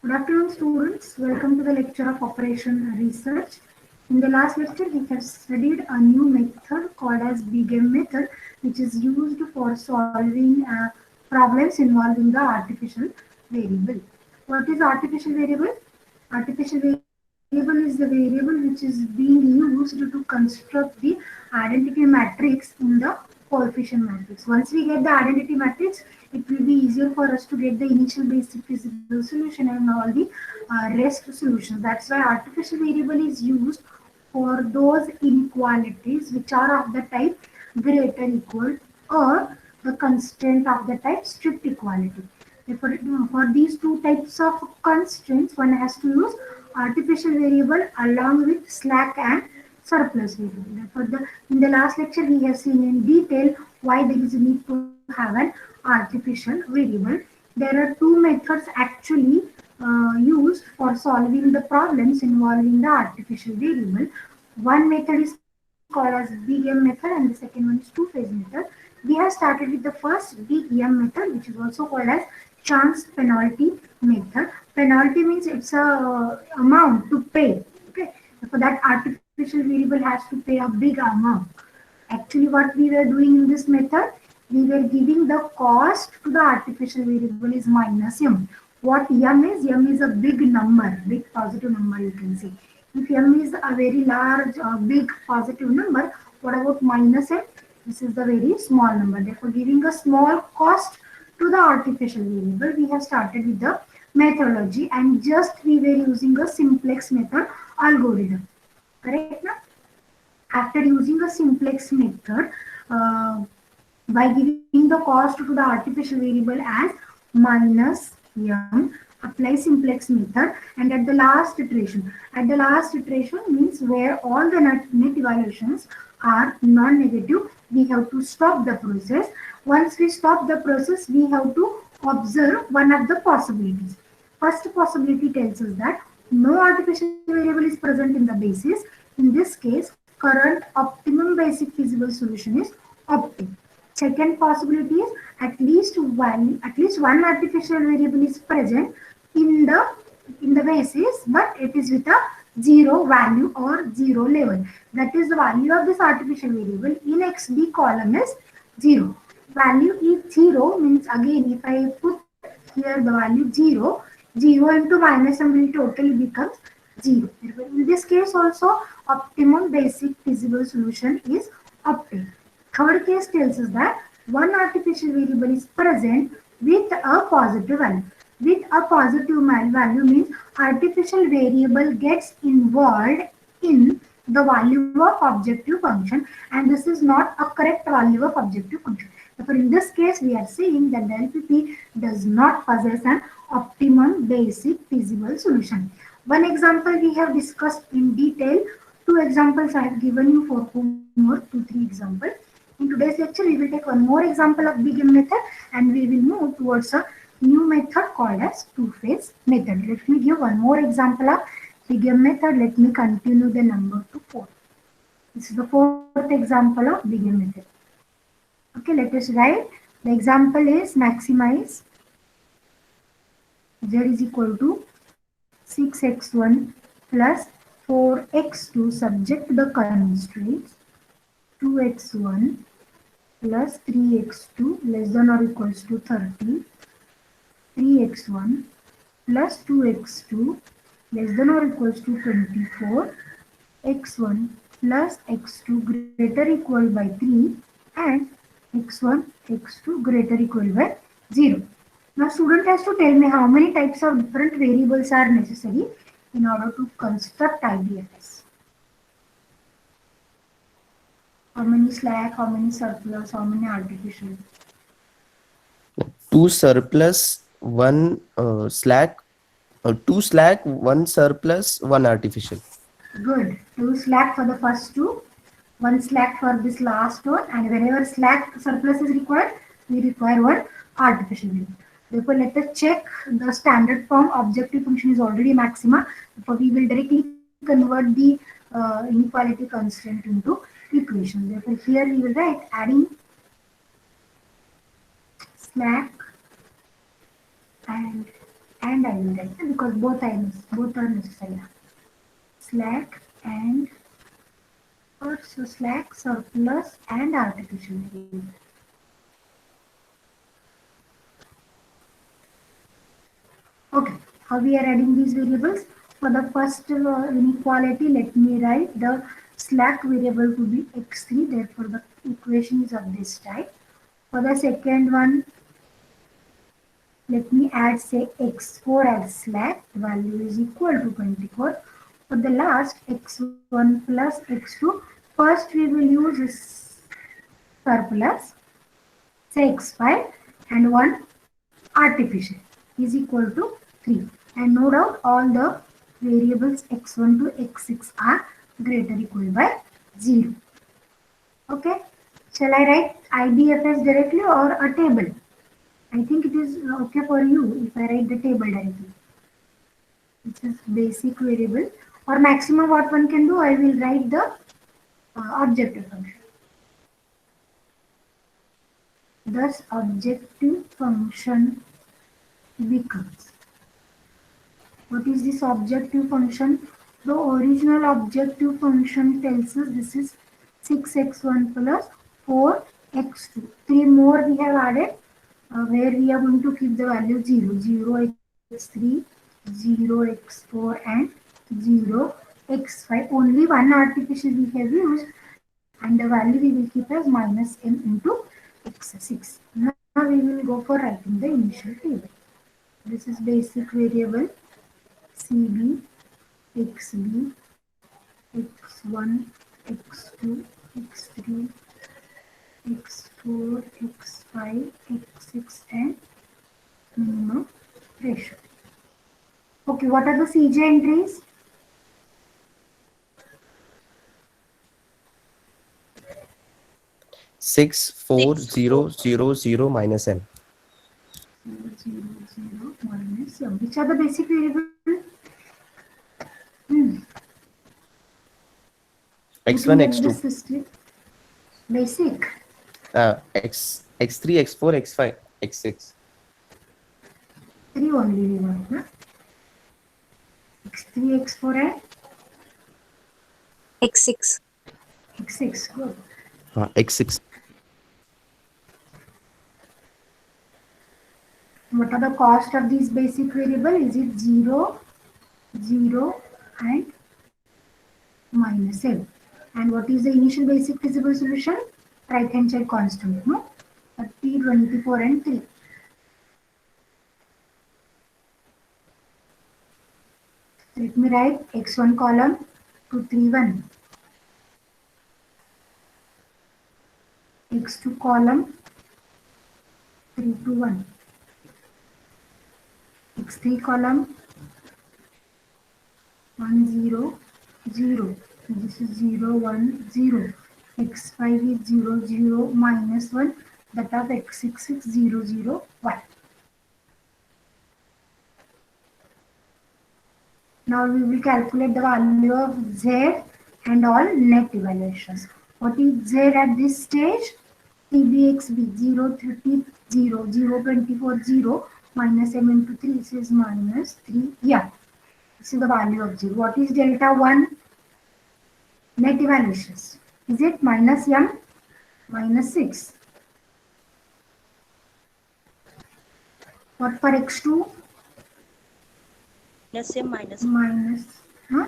Good afternoon, students. Welcome to the lecture of Operation Research. In the last lecture, we have studied a new method called as BGM method, which is used for solving problems involving the artificial variable. What is artificial variable? Artificial variable is the variable which is being used to construct the identity matrix in the coefficient matrix. Once we get the identity matrix, it will be easier for us to get the initial basic feasible solution and all the rest solutions. That's why artificial variable is used for those inequalities which are of the type greater equal or the constraint of the type strict equality. For these two types of constraints, one has to use artificial variable along with slack and surplus variable. In the last lecture, we have seen in detail why there is a need to have an artificial variable. There are two methods actually used for solving the problems involving the artificial variable. One method is called as BEM method and the second one is two-phase method. We have started with the first BEM method, which is also called as chance penalty method. Penalty means it's a amount to pay. Okay, for that artificial variable has to pay a big amount. Actually, what we were doing in this method, we were giving the cost to the artificial variable is minus m. What m is? M is a big number, big positive number you can say. If m is a very large, big positive number, what about minus m? This is the very small number. Therefore, giving a small cost to the artificial variable, we have started with the methodology and just we were using a simplex method algorithm. Correct now? After using a simplex method, uh, by giving the cost to the artificial variable as minus m, apply simplex method, and at the last iteration means where all the net evaluations are non-negative, we have to stop the process. Once we stop the process, we have to observe one of the possibilities. First possibility tells us that no artificial variable is present in the basis. In this case, current optimum basic feasible solution is optic. Second possibility is at least one artificial variable is present in the basis, but it is with a zero value or zero level. That is the value of this artificial variable in XB column is zero. Value is zero means again if I put here the value zero, 0 into minus m will totally becomes 0. In this case also optimum basic feasible solution is obtained. Third case tells us that one artificial variable is present with a positive value. With a positive value means artificial variable gets involved in the value of objective function and this is not a correct value of objective function. Therefore, in this case, we are saying that the LPP does not possess an optimum basic feasible solution. One example we have discussed in detail. Two examples I have given you for homework, 2-3 examples. In today's lecture, we will take one more example of BEM method and we will move towards a new method called as two-phase method. Let me give one more example of BEM method. Let me continue the number to 4. This is the fourth example of BEM method. Okay, let us write. The example is maximize z is equal to 6x1 plus 4x2 subject to the constraints 2x1 plus 3x2 less than or equals to 30, 3x1 plus 2x2 less than or equals to 24, x1 plus x2 greater equal by 3 and x1, x2 greater equal by 0. Now student has to tell me how many types of different variables are necessary in order to construct IDFS. How many slack, how many surplus, how many artificial? 2 surplus, 1 slack, 2 slack, 1 surplus, 1 artificial. Good. 2 slack for the first two, 1 slack for this last one, and whenever slack surplus is required, we require one artificial variable. Therefore, let us check the standard form objective function is already maxima. Therefore, we will directly convert the inequality constraint into equation. Therefore, here we will write adding slack and I will write because both are necessary. Slack and so slack, surplus and artificial variable. Okay, how we are adding these variables? For the first inequality, let me write the slack variable to be x3, therefore the equation is of this type. For the second one, let me add say x4 as slack, the value is equal to 24. For the last x1 plus x2, first we will use surplus, say x5 and 1 artificial is equal to 3. And no doubt all the variables x1 to x6 are greater equal by 0. Okay, shall I write IDFS directly or a table? I think it is okay for you if I write the table directly. It is basic variable, or maximum what one can do, I will write the objective function. Thus objective function becomes, what is this objective function? The original objective function tells us this is 6x1 plus 4x2. 3 more we have added where we are going to keep the value 0, 0x3, 0x4 and 0x5. Only one artificial we have used and the value we will keep as minus m into x6. Now we will go for writing the initial table. This is basic variable CB, XB, X1, X2, X3, X4, X5, X6 and minimum ratio. Okay, what are the CJ entries? Six, four, zero, zero, zero minus m. 0, 0 minus m. Which are the basic variables? X1, Looking at X2. this history, basic. X3, X4, X5, X6. 3 only we want, na? X3, X4 and x6. X6. Good. X6. What are the cost of these basic variable? Is it 0, 0 and minus m? And what is the initial basic feasible solution? Right hand side constant, no? 30, 24 and 3. Let me write x1 column 231, x2 column 321, x3 column 100, this is 010, x5 is 00 minus 1, that of x6 is 001. Now we will calculate the value of Z and all net evaluations. What is Z at this stage? TBXB 030, 0, 024, 0 minus m into 3, this is minus 3 m. This is the value of 0. What is delta 1? Net evaluations. Is it minus m? Minus 6. What for x2? Minus m minus. Minus. Huh?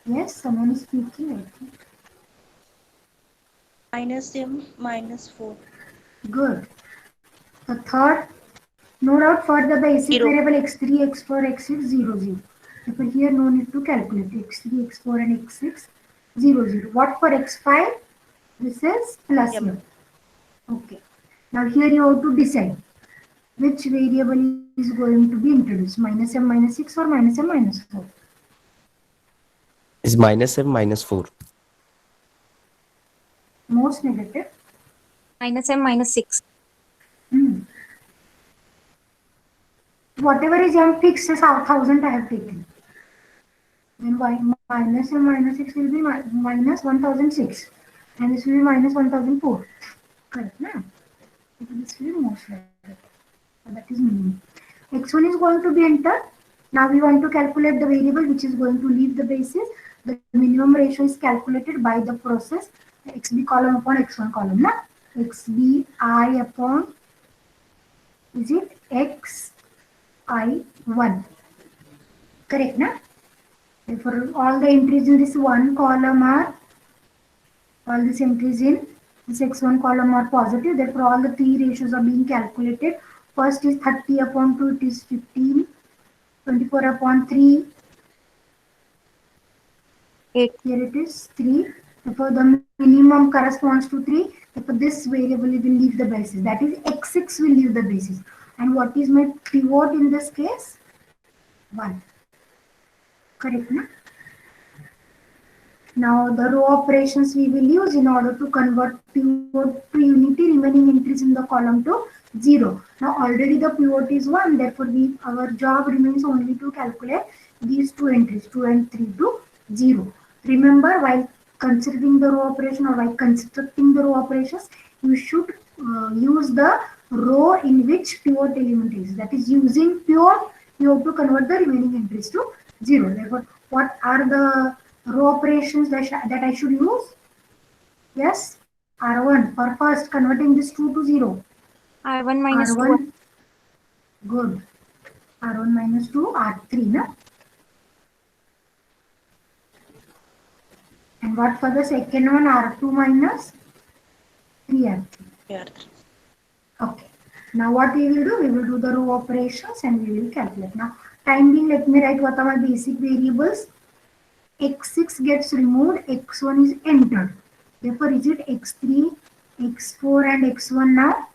Yes, someone is speaking, I think. Minus m minus 4. Good. The third, no doubt for the basic 0. variable x3, x4, x6, 0, 0. Therefore here no need to calculate x3, x4 and x6, 0, 0. What for x5? This is plus Yep. m. Okay. Now here you have to decide which variable is going to be introduced, minus m minus 6 or minus m minus 4. Is minus m minus 4. Most negative. Minus m minus 6. Whatever is m fixed is 1000 I have taken. Then y minus m minus 6 will be minus 1006 and this will be minus 1004. Correct, na? This will be most likely. That is minimum. X1 is going to be entered. Now we want to calculate the variable which is going to leave the basis. The minimum ratio is calculated by the process xb column upon x1 column. Na? xb I upon, is it x I1? Correct, na? Therefore, all the entries in this one column are, all these entries in this x1 column are positive. Therefore, all the three ratios are being calculated. First is 30 upon 2, it is 15. 24 upon 3, 8. here it is 3. Therefore, the minimum corresponds to 3. Therefore, this variable will leave the basis. That is, x6 will leave the basis. And what is my pivot in this case? 1. Correct, na? Now, the row operations we will use in order to convert pivot to unity, remaining entries in the column to 0. Now, already the pivot is 1. Therefore, our job remains only to calculate these two entries, 2 and 3 to 0. Remember, while considering the row operation or while constructing the row operations, you should use the row in which pivot element is. That is, using pivot, you have to convert the remaining entries to 0. Therefore, what are the row operations that I should use? Yes, R1 for first converting this 2 to 0. R1 minus 2. R1, good. R1 minus 2, R3, na? And what for the second one, R2 minus 3, R3. Yeah. Okay. Now what we will do? We will do the row operations and we will calculate. Now, time being, let me write what are my basic variables. x6 gets removed, x1 is entered. Therefore, is it x3, x4 and x1 now?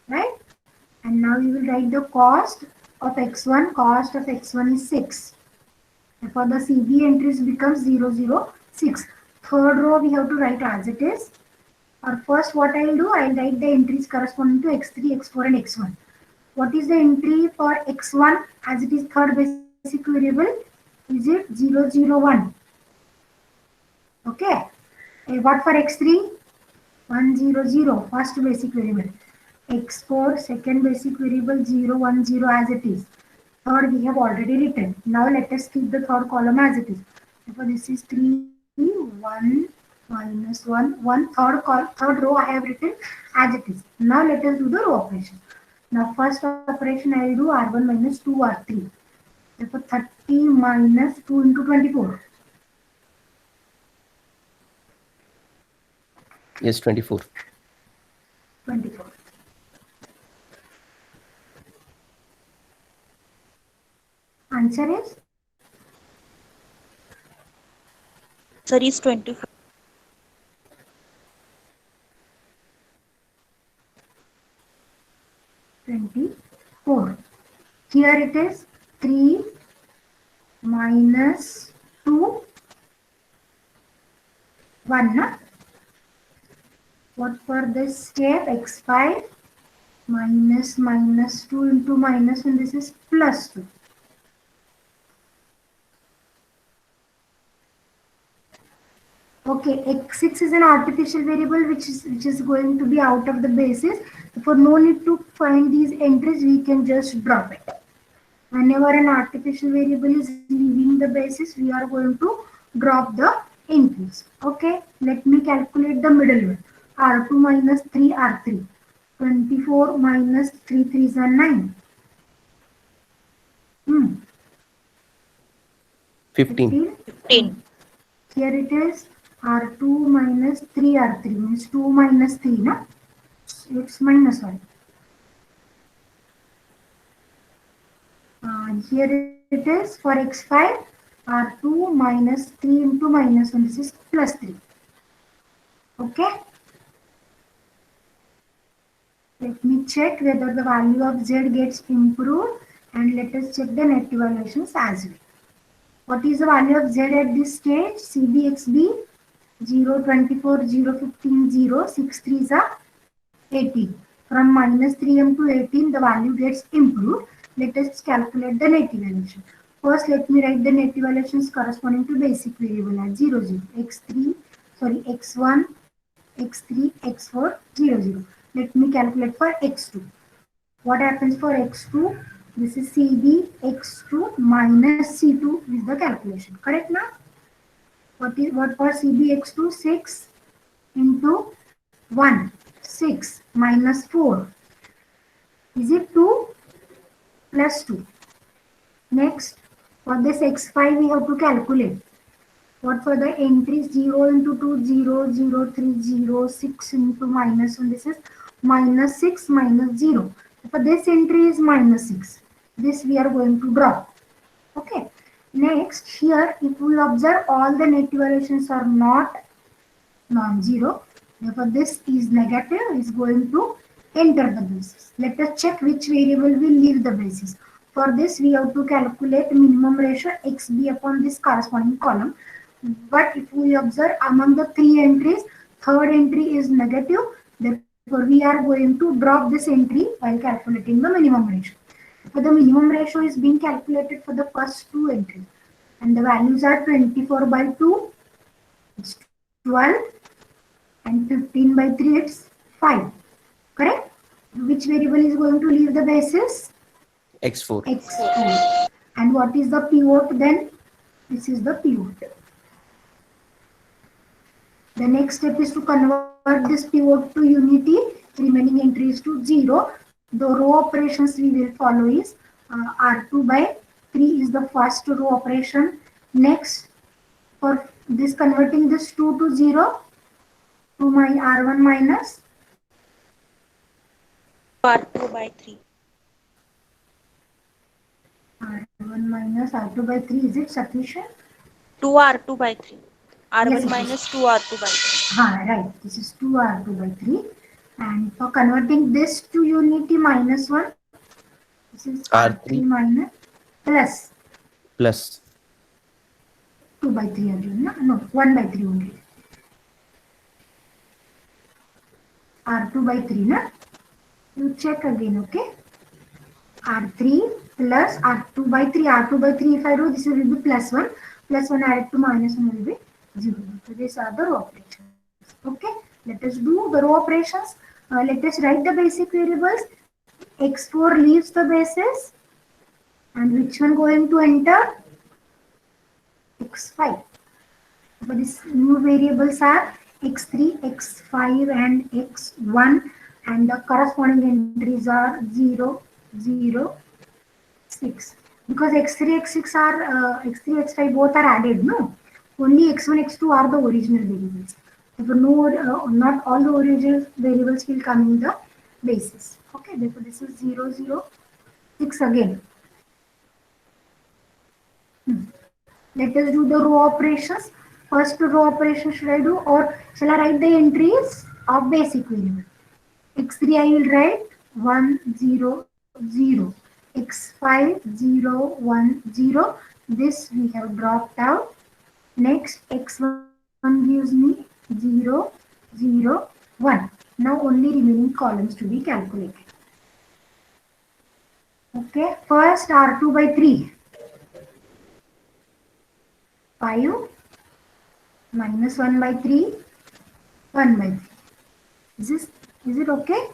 Right? And now we will write the cost of x1. Cost of x1 is 6. Therefore, the CB entries becomes 0, 0, 6. Third row we have to write as it is. Or first what I will do, I will write the entries corresponding to x3, x4 and x1. What is the entry for x1 as it is third basic variable? Is it 0, 0, 1? Okay. And what for x3? 1, 0, 0, first basic variable. x4, second basic variable, 0, 1, 0 as it is. Third we have already written. Now let us keep the third column as it is. Therefore this is 3, 1, minus 1, 1. Third row I have written as it is. Now let us do the row operation. Now first operation I will do R1 minus 2, R3. Therefore 30 minus 2 into 24. Yes, 24. 24. Answer is? Sir is 24. 24. Here it is 3 minus 2, 1. Na? What for this step? x5 minus 2 into minus 1. This is plus 2. Okay, x6 is an artificial variable which is going to be out of the basis. Therefore, no need to find these entries. We can just drop it. Whenever an artificial variable is leaving the basis, we are going to drop the entries. Okay, let me calculate the middle one. R2 minus 3, R3. 24 minus 3, 3 are 9. 15. 15. Here it is R2 minus 3, R3 means 2 minus 3, na? It's minus 1. Here it is for x5, R2 minus 3 into minus 1. This is plus 3. Okay. Let me check whether the value of z gets improved and let us check the net evaluations as well. What is the value of z at this stage? CBXB 0, 24, 0, 15, 0, 6 3s are 18. From minus 3m to 18, the value gets improved. Let us calculate the net evaluation. First, let me write the net evaluations corresponding to basic variable as 0, 0, x1, x3, x4, 0, 0. Let me calculate for x2. What happens for x2? This is CB x2 minus C2 is the calculation. Correct now? What for CB x2? 6 into 1. 6 minus 4. Is it 2 plus 2? Next, for this x5 we have to calculate. What for the entries 0 into 2, 0, 0, 3, 0, 6 into minus 1, this is minus 6 minus 0. For this entry is minus 6. This we are going to drop. Okay. Next, here if we observe all the net variations are not non-zero. Therefore, this is negative, is going to enter the basis. Let us check which variable will leave the basis. For this, we have to calculate minimum ratio xb upon this corresponding column. But if we observe among the three entries, third entry is negative. Therefore, we are going to drop this entry while calculating the minimum ratio. For the minimum ratio is being calculated for the first two entries. And the values are 24 by 2, it's 12, and 15 by 3, it's 5. Correct? Which variable is going to leave the basis? x4. X4. And what is the pivot then? This is the pivot. The next step is to convert this pivot to unity, remaining entries to 0. The row operations we will follow is R2 by 3 is the first row operation. Next, for this converting this 2 to 0, to my R1 minus R2 by 3. R1 minus R2 by 3, is it sufficient? 2 R2 by 3. R1 Yes, minus 2 R2 by 3. Right. This is 2 R2 by 3. And for converting this to unity minus 1, this is R3 minus plus 2 by 3 again. No, 1 by 3 only. R2 by 3, na? You check again, okay? R3 plus R2 by 3. R2 by 3, if I do, this will be plus 1. Plus 1 added to minus 1 will be 0. So these are the row operations. Okay? Let us do the row operations. Let us write the basic variables. X4 leaves the basis. And which one going to enter? X5. So these new variables are x3, x5 and x1, and the corresponding entries are 0, 0, 6. Because x3, x6 are x3, x5 both are added, no? Only x1, x2 are the original variables. Therefore, not all the original variables will come in the basis. Okay, therefore this is 0, 0, 6 again. Let us do the row operations. First row operation should I do, or shall I write the entries of basic variable? X3 I will write 1, 0, 0. X5 0, 1, 0. This we have dropped out. Next x1 gives me 0, 0, 1. Now only remaining columns to be calculated. Okay, first R2 by 3. 5 minus 1 by 3, 1 by 3. Is it okay?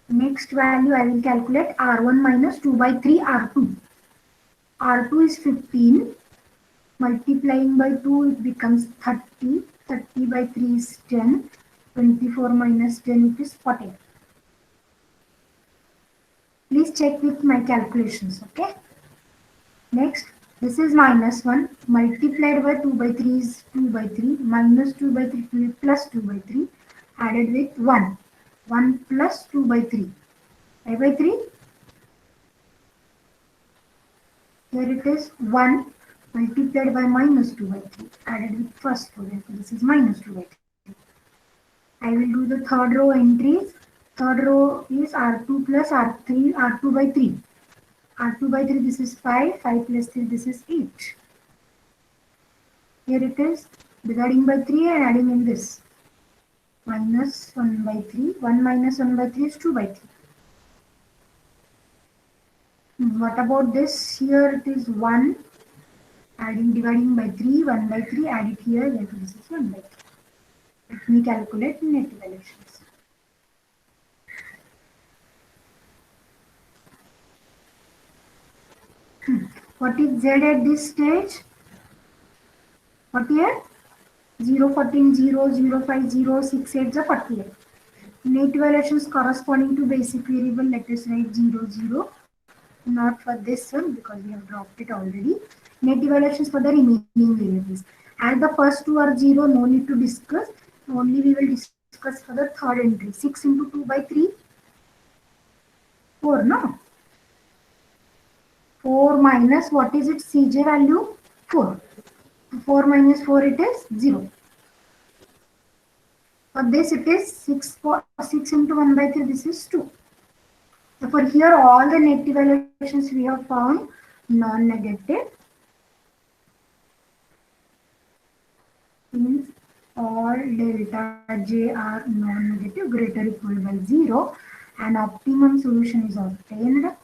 Next value I will calculate R1 minus 2 by 3 R2. R2 is 15. Multiplying by 2 it becomes 30. 30 by 3 is 10. 24 minus 10 it is 40. Please check with my calculations, okay? Next, this is minus 1 multiplied by 2 by 3 is 2 by 3 minus 2 by 3 plus 2 by 3 added with 1. 1 plus 2 by 3. 5 by 3. Here it is 1 multiplied by minus 2 by 3 added with first row. This is minus 2 by 3. I will do the third row entries. Third row is R2 plus R3, R2 by 3. R2 by 3, this is 5. 5 plus 3, this is 8. Here it is dividing by 3 and adding in this. Minus 1 by 3. 1 minus 1 by 3 is 2 by 3. What about this? Here it is 1. Dividing by 3. 1 by 3 added here. Therefore, this is 1 by 3. Let we calculate net evaluations. What is Z at this stage? 48? 0, 14, 0, 0, 5, 0, 6, 8 is 48. Net evaluations corresponding to basic variable, let us write 0, 0. Not for this one because we have dropped it already. Net evaluations for the remaining variables. As the first two are 0, no need to discuss. Only we will discuss for the third entry. 6 into 2 by 3? 4, no? 4 minus, what is its CJ value? 4. 4 minus 4, it is 0. For this, it is 6 into 1 by 3, this is 2. Therefore, here all the net evaluations we have found non-negative. Means all delta J are non-negative, greater or equal by 0, and optimum solution is obtained.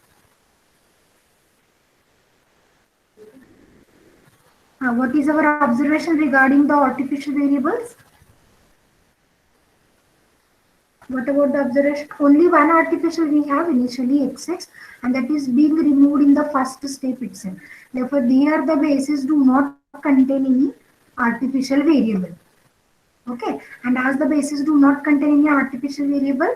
What is our observation regarding the artificial variables? What about the observation? Only one artificial we have initially XX, and that is being removed in the first step itself. Therefore, there the bases do not contain any artificial variable. Okay, and as the bases do not contain any artificial variable,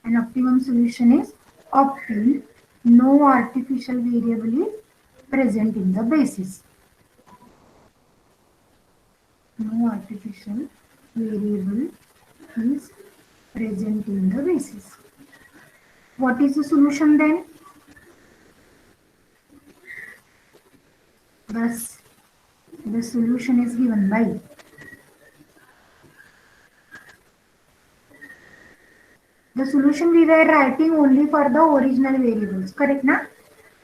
an optimum solution is obtained. No artificial variable is present in the basis. No artificial variable is present in the basis. What is the solution then? Thus, the solution is given by the solution we were writing only for the original variables, correct na?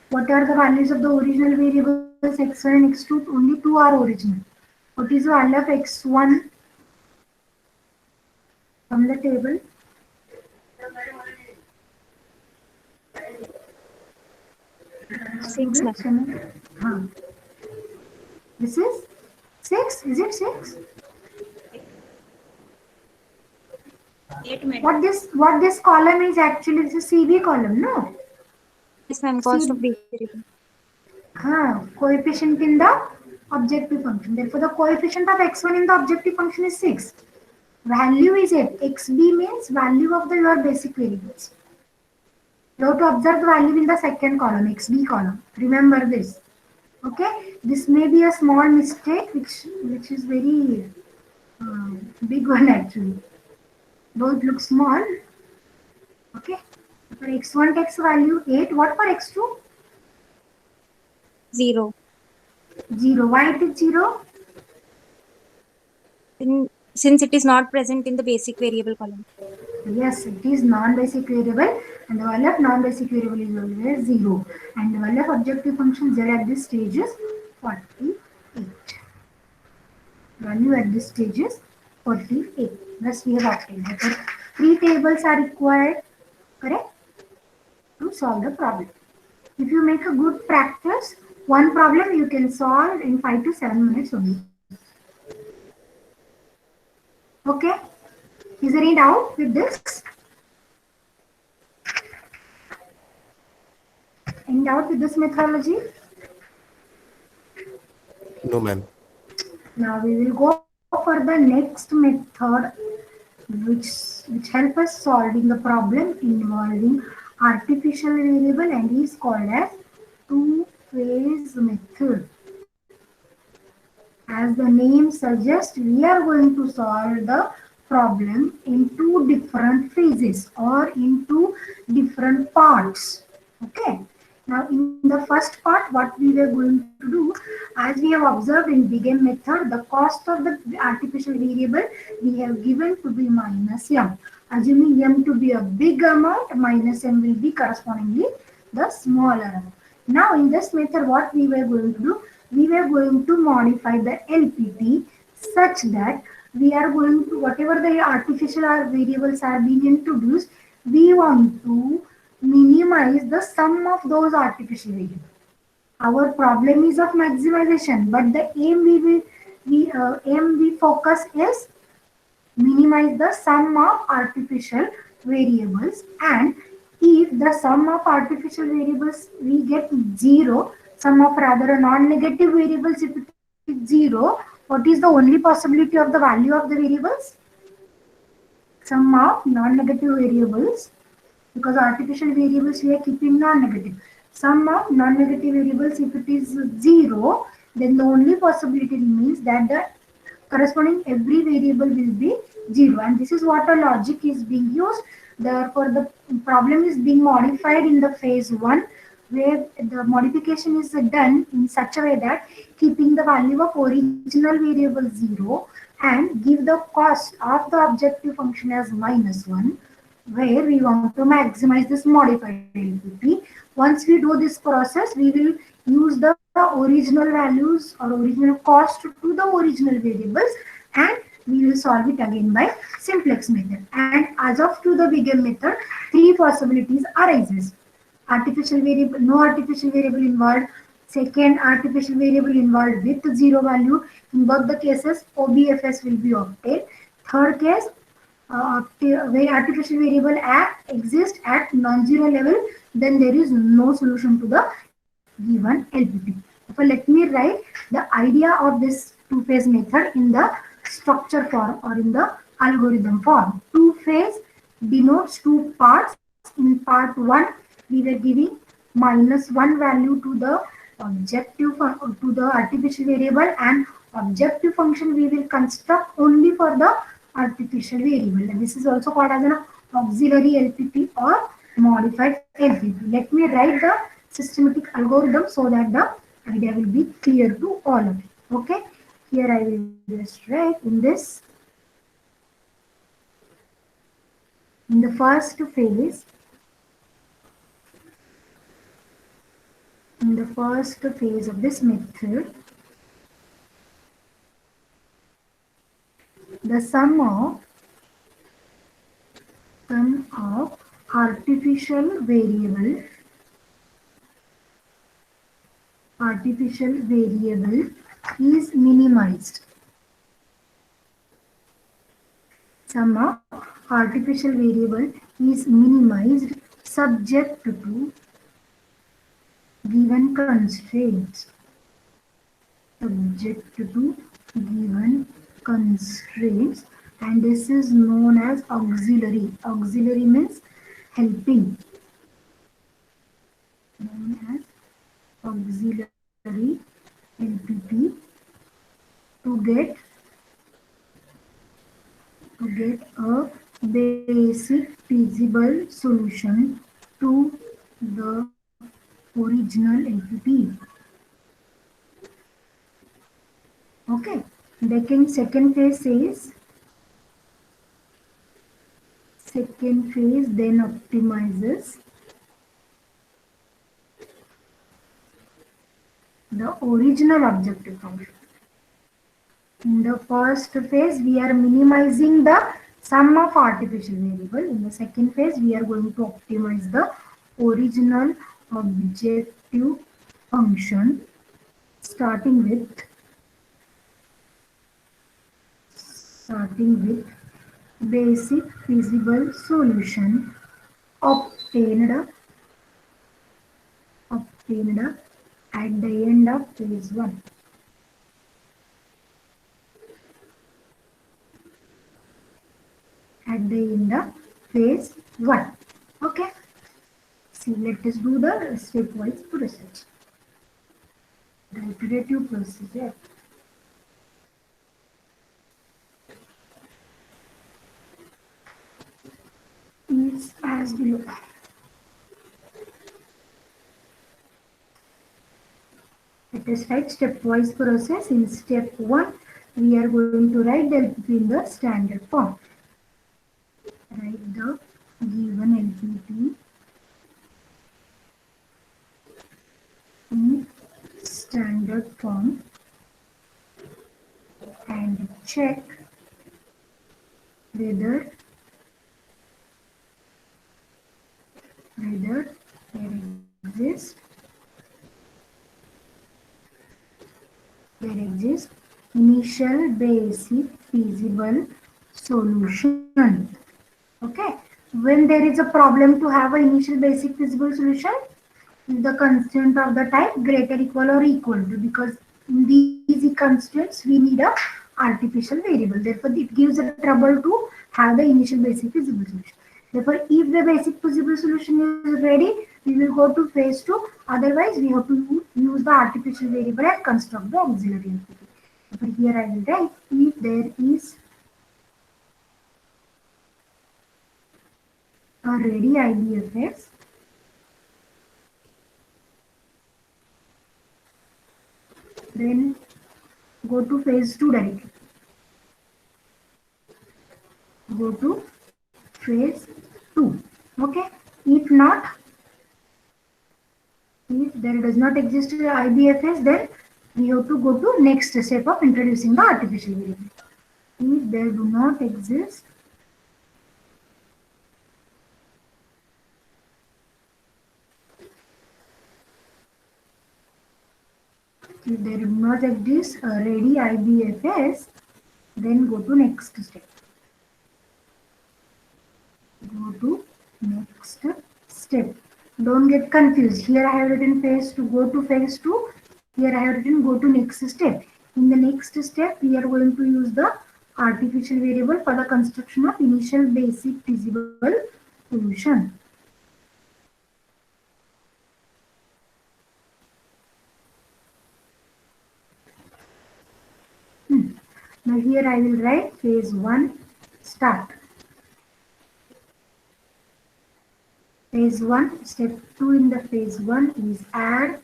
What are the values of the original variables x1 and x2? Only two are original. What is the value of x1 from the table? Six. This is 6. Is it 6? 8 What this column is actually, this is CB column, no? Yes, ma'am. Cost of base variable. Coefficient in the objective function. Therefore, the coefficient of x1 in the objective function is 6. Value is 8. xb means value of the your basic variables. You have to observe the value in the second column, xb column. Remember this. Okay, this may be a small mistake, which is very big one actually. Though it looks small. Okay, for x1 takes value 8. What for x2? 0. 0. Why it is 0? Since it is not present in the basic variable column. Yes, it is non-basic variable, and the value of non-basic variable is always 0. And the value of objective function z at this stage is 48. Value at this stage is 48. Thus we have obtained. Therefore, 3 tables are required, correct, to solve the problem. If you make a good practice, one problem you can solve in 5 to 7 minutes only. Okay. Is there any doubt with this? Any doubt with this methodology? No, ma'am. Now we will go for the next method, which help us solving the problem involving artificial variable and is called as two-phase method. As the name suggests, we are going to solve the problem in two different phases or into different parts. Okay. Now in the first part, what we were going to do, as we have observed in BEGIN method, the cost of the artificial variable we have given to be minus m. Assuming m to be a big amount, minus m will be correspondingly the smaller amount. Now in this method, what we were going to do, we were going to modify the LPT such that we are going to, whatever the artificial variables are being introduced, we want to minimize the sum of those artificial variables. Our problem is of maximization, but the aim we focus is minimize the sum of artificial variables, and if the sum of artificial variables we get 0, sum of rather non-negative variables if it is 0, what is the only possibility of the value of the variables? Sum of non-negative variables, because artificial variables we are keeping non-negative. Sum of non-negative variables if it is 0, then the only possibility remains that the corresponding every variable will be 0, and this is what a logic is being used. Therefore the problem is being modified in the phase 1, where the modification is done in such a way that keeping the value of original variable 0 and give the cost of the objective function as -1, where we want to maximize this modified LPP. Once we do this process, we will use the original values or original cost to the original variables, and we will solve it again by simplex method. And as of to the Bigam method, three possibilities arises. Artificial variable, no artificial variable involved. Second, artificial variable involved with 0 value. In both the cases, OBFS will be obtained. Third case, where artificial variable exists at non-zero level, then there is no solution to the given LPP. So let me write the idea of this two-phase method in the structure form or in the algorithm form. Two-phase denotes two parts. In part 1, we were giving -1 value to the to the artificial variable, and objective function we will construct only for the artificial variable, and this is also called as an auxiliary LPP or modified LPP. Let me write the systematic algorithm so that the idea will be clear to all of you. Okay, here I will just write in the first phase. In the first phase of this method, the sum of artificial variable is minimized. Sum of artificial variable is minimized subject to given constraints. Subject to given constraints, and this is known as auxiliary. Auxiliary means helping. Known as auxiliary LPP to get a basic feasible solution to the original LPP. Okay, second phase then optimizes the original objective function. In the first phase, we are minimizing the sum of artificial variable. In the second phase, we are going to optimize the original objective function, starting with basic feasible solution obtained at the end of phase 1. At the end of phase 1. Okay. See, let us do the stepwise process. The iterative procedure. Is as below. Let us write stepwise process. In step 1, we are going to write the LPP in the standard form. Write the given LPP in standard form and check whether there exists initial basic feasible solution. Okay. When there is a problem to have an initial basic feasible solution, the constant of the type greater equal or equal to, because in these constants we need a artificial variable, therefore it gives a trouble to have the initial basic feasible solution. Therefore if the basic feasible solution is ready, we will go to phase 2, otherwise we have to use the artificial variable and construct the auxiliary entity. Therefore here I will write, if there is a ready IBFS, then go to phase 2 directly. Go to phase 2. Okay. If not, if there does not exist IBFS, then we have to go to next step of introducing the artificial variable. If there do not exist, a ready IBFS, then go to next step. Go to next step. Don't get confused. Here I have written phase 2, go to phase 2. Here I have written go to next step. In the next step, we are going to use the artificial variable for the construction of initial basic feasible solution. Now here I will write phase 1 start. Phase 1, step 2 in the phase 1 is add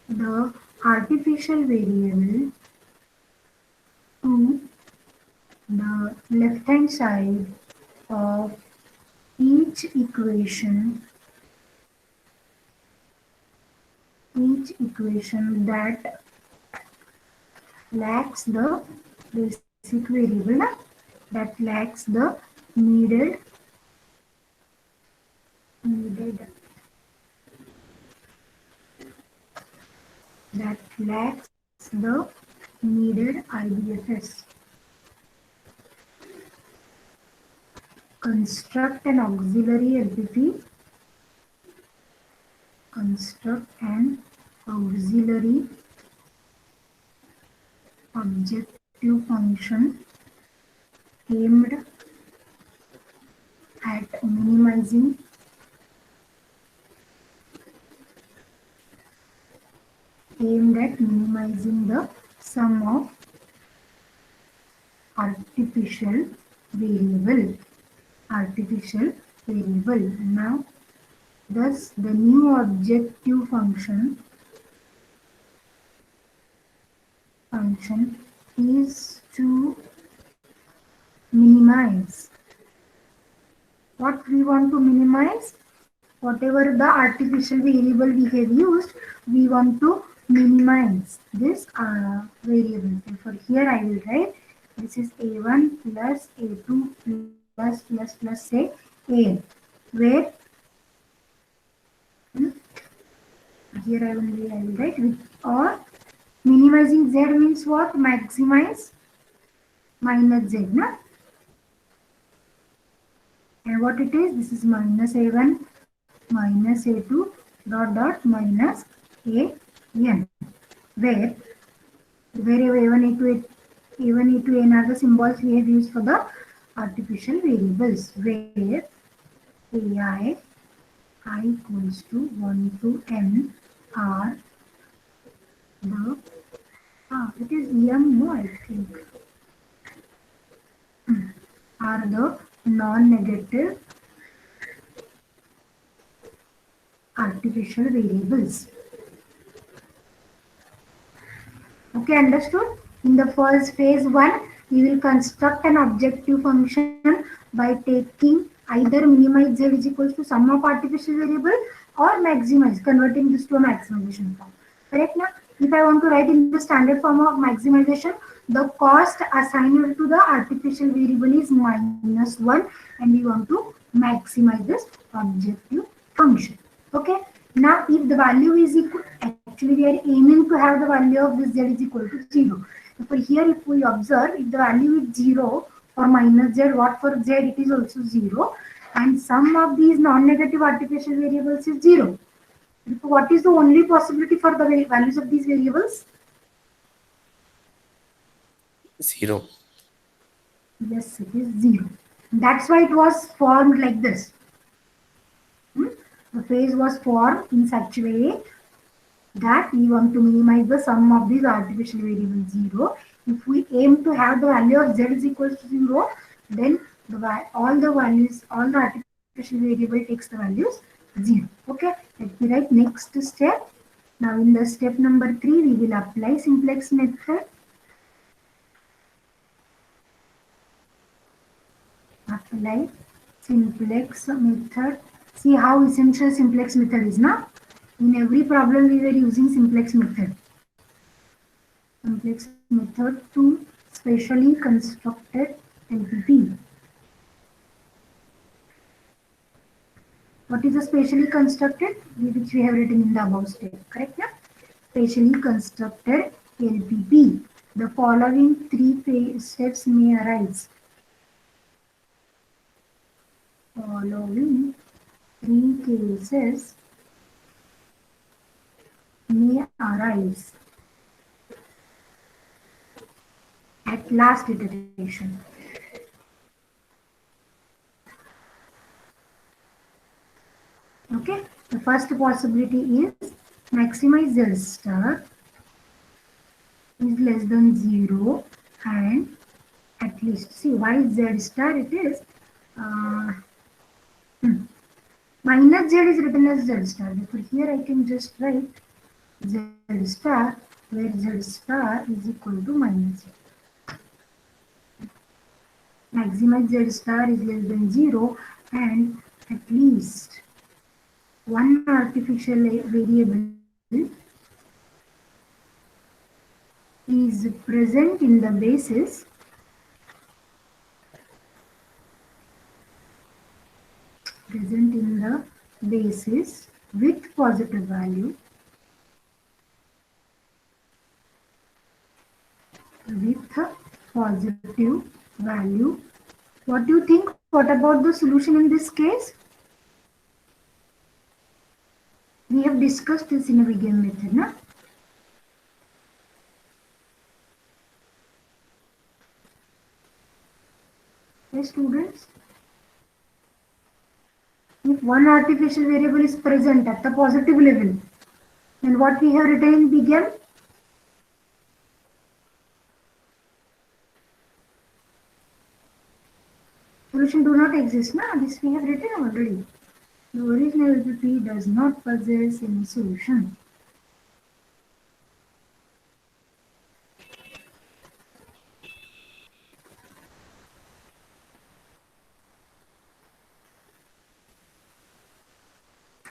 the artificial variable to the left hand side of each equation that lacks the basic variable, that lacks the needed IBFS. Construct an auxiliary LPP. Construct an auxiliary objective function aimed at minimizing the sum of artificial variable. Now, thus the new objective function is to minimize. What we want to minimize? Whatever the artificial variable we have used, we want to minimize this variable. Therefore, here I will write this is a1 plus a2 plus say a, where here I will write with or minimizing z means what? Maximize minus z, na? And what it is? This is minus a1 minus a2 dot minus an, where a1 a2 n are the symbols we have used for the artificial variables, where ai I equals to 1 to n are the it is m, no, I think, are the non-negative artificial variables. Okay, understood? In the first phase 1, we will construct an objective function by taking either minimize z is equals to sum of artificial variable or maximize, converting this to a maximization form. Correct now? If I want to write in the standard form of maximization, the cost assigned to the artificial variable is -1 and we want to maximize this objective function. Okay. Now, if the value is equal, actually we are aiming to have the value of this z is equal to 0. Therefore, here if we observe, if the value is 0 for minus z, what for z it is also 0, and sum of these non-negative artificial variables is 0. What is the only possibility for the values of these variables? 0. Yes, it is 0. That's why it was formed like this. The phase was formed in such a way that we want to minimize the sum of these artificial variables 0. If we aim to have the value of z is equal to 0, then all the artificial variable takes the values 0. Okay, let me write next step. Now in the step number 3, we will apply simplex method. Apply simplex method. See how essential simplex method is now. In every problem we were using simplex method. Simplex method to specially constructed LPP. What is a specially constructed? Which we have written in the above step. Correct? Yeah? Specially constructed LPP. The following three steps may arise. Following three cases may arise at last iteration. Okay, the first possibility is maximize z star is less than 0 and at least, see why z star it is minus z is written as z star, therefore here I can just write z star where z star is equal to minus z. Maximize z star is less than 0 and at least one artificial variable is present in the basis with positive value What do you think? What about the solution in this case? We have discussed this in a Wiggum method, na? Yes, students? If one artificial variable is present at the positive level, then what we have written in Wiggum? Solution do not exist, na? This we have written already. The original LPP does not possess any solution.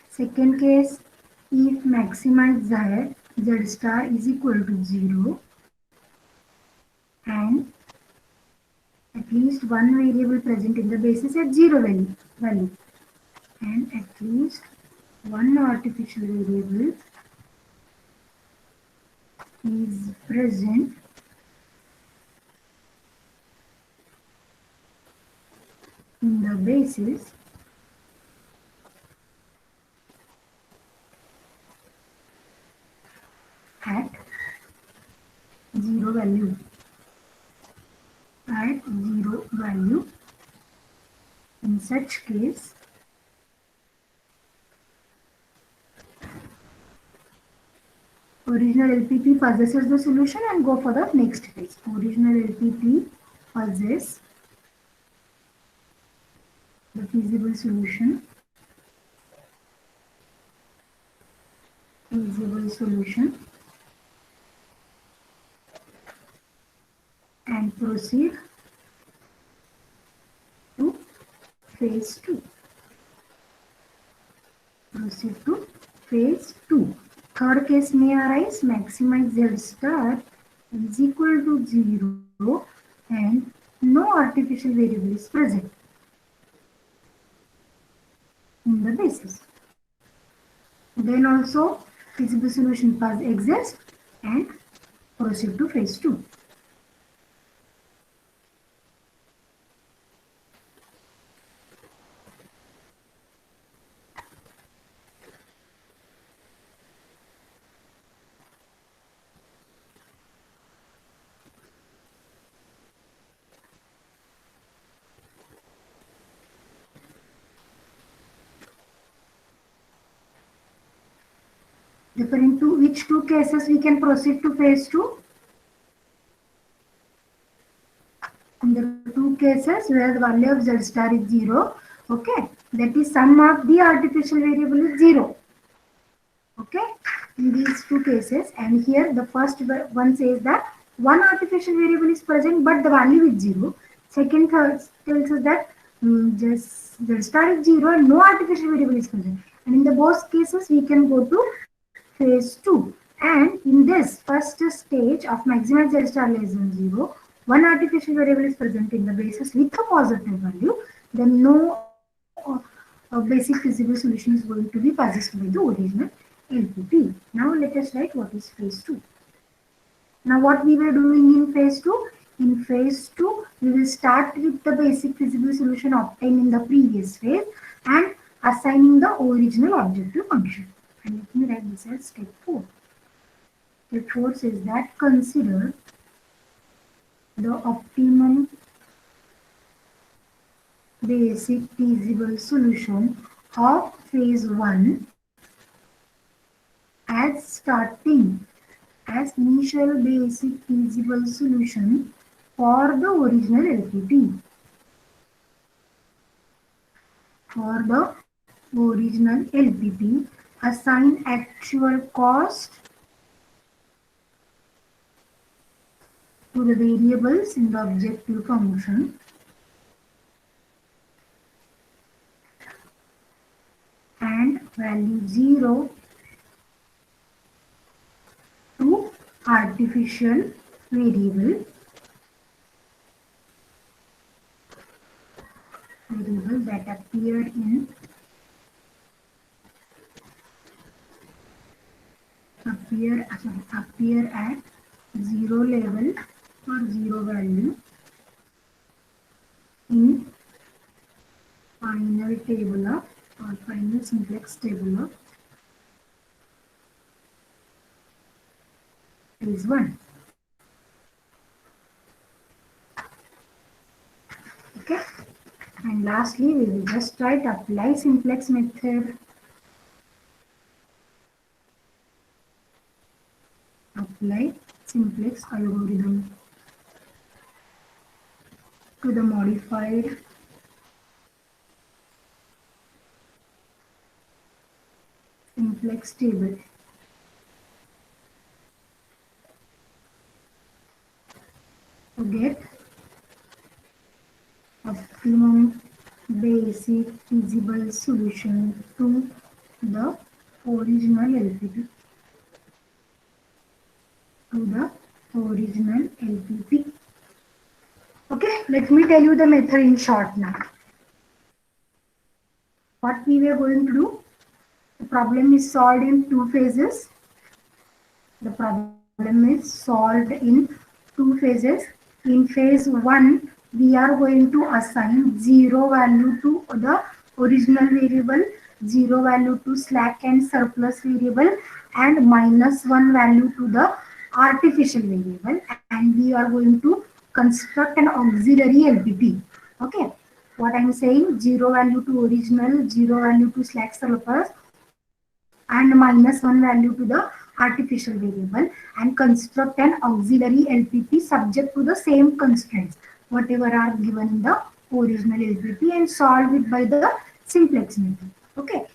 Second case, if maximize z star is equal to 0 and at least one variable present in the basis at 0 value and at least one artificial variable is present in the basis at 0 value. In such case, original LPP possesses the solution and go for the next phase. Original LPP possesses the feasible solution. And proceed to phase 2. Third case may arise, maximize z star is equal to 0 and no artificial variable is present in the basis. Then also feasible solution exists and proceed to phase 2. Referring to which two cases we can proceed to phase 2? In the two cases where the value of z star is 0, okay, that is sum of the artificial variable is 0. Okay, in these two cases, and here the first one says that one artificial variable is present but the value is 0. Second tells us that just the star is 0 and no artificial variable is present. And in the both cases, we can go to phase 2. And in this first stage of maximize z star less than 0, one artificial variable is present in the basis with a positive value, then no basic feasible solution is going to be possessed by the original LPP. Now let us write what is phase 2. Now what we were doing in phase 2? In phase 2, we will start with the basic feasible solution obtained in the previous phase and assigning the original objective function. And let me write this as step 4. Step 4 says that consider the optimum basic feasible solution of phase 1 as starting as initial basic feasible solution for the original LPP. For the original LPP, assign actual cost to the variables in the objective function and value 0 to artificial variable that appear at 0 level or 0 value in final table of or final simplex table of phase 1. Okay, and lastly we will just write apply simplex method. Apply simplex algorithm to the modified simplex table. To get optimum basic feasible solution to the original LPP. Okay, let me tell you the method in short now. What we were going to do, the problem is solved in two phases. The problem is solved in two phases. In phase 1, we are going to assign 0 value to the original variable, 0 value to slack and surplus variable, and -1 value to the artificial variable, and we are going to construct an auxiliary LPP. Okay, what I'm saying, 0 value to original, 0 value to slack surplus, and -1 value to the artificial variable, and construct an auxiliary LPP subject to the same constraints whatever are given in the original LPP, and solve it by the simplex method. Okay,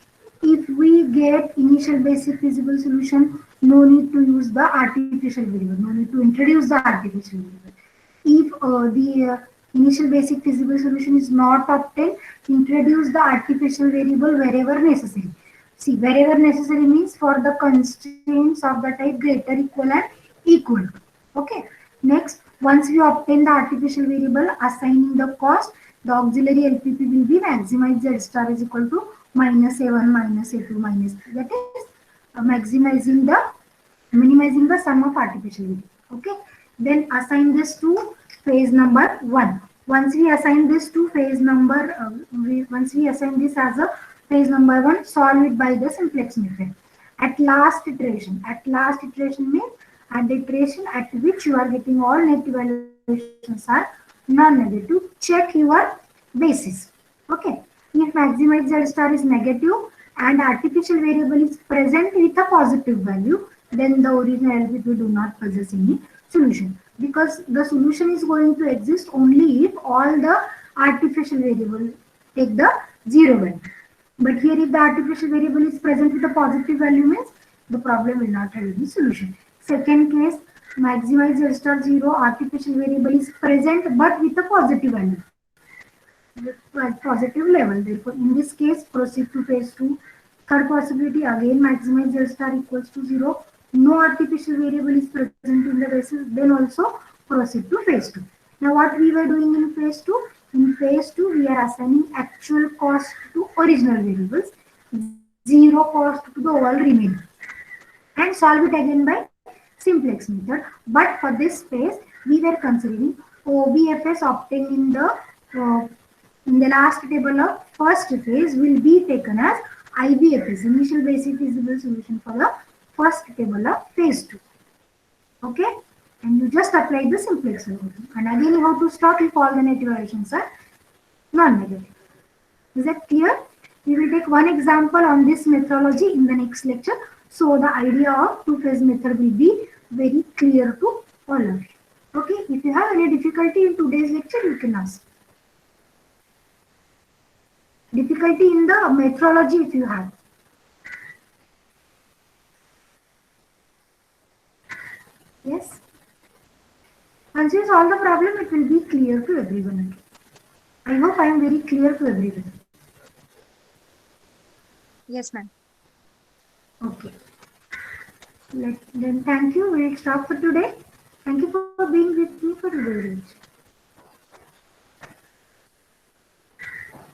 if we get initial basic feasible solution, no need to use the artificial variable, no need to introduce the artificial variable. If the initial basic feasible solution is not obtained, introduce the artificial variable wherever necessary. See, wherever necessary means for the constraints of the type greater, equal and equal. Okay. Next, once we obtain the artificial variable, assigning the cost, the auxiliary LPP will be maximize z star is equal to -a1 -a2 -3. That is minimizing the sum of artificial variable. Okay. Then assign this to phase number 1. Once we assign this to phase number, once we assign this as a phase number 1, solve it by the simplex method. At last iteration means at the iteration at which you are getting all net evaluations are non-negative, check your basis. Okay, if maximize z star is negative, and artificial variable is present with a positive value, then the original LPP do not possess any solution, because the solution is going to exist only if all the artificial variable take the zero value. But here if the artificial variable is present with a positive value means the problem will not have any solution. Second case, maximize Z star 0, artificial variable is present but with a positive value, with positive level. Therefore, in this case, proceed to phase 2. Third possibility, again maximize Z star equals to 0. No artificial variable is present in the basis, then also proceed to phase 2. Now, what we were doing in phase 2? In phase 2, we are assigning actual cost to original variables, zero cost to the all remaining, and solve it again by simplex method. But for this phase, we were considering OBFS obtained in the last table of first phase will be taken as IBFS, initial basic feasible solution, for the first table of phase 2. Okay, and you just apply the simplex algorithm, and again you have to stop if all the negative additions are non-negative. Is that clear? We will take one example on this methodology in the next lecture, so the idea of two-phase method will be very clear to all of you. Okay, if you have any difficulty in today's lecture, you can ask. Difficulty in the methodology if you have. Yes? Once you solve the problem, it will be clear to everyone. I hope I am very clear to everyone. Yes, ma'am. Okay. Then thank you. We'll stop for today. Thank you for being with me for today's lecture.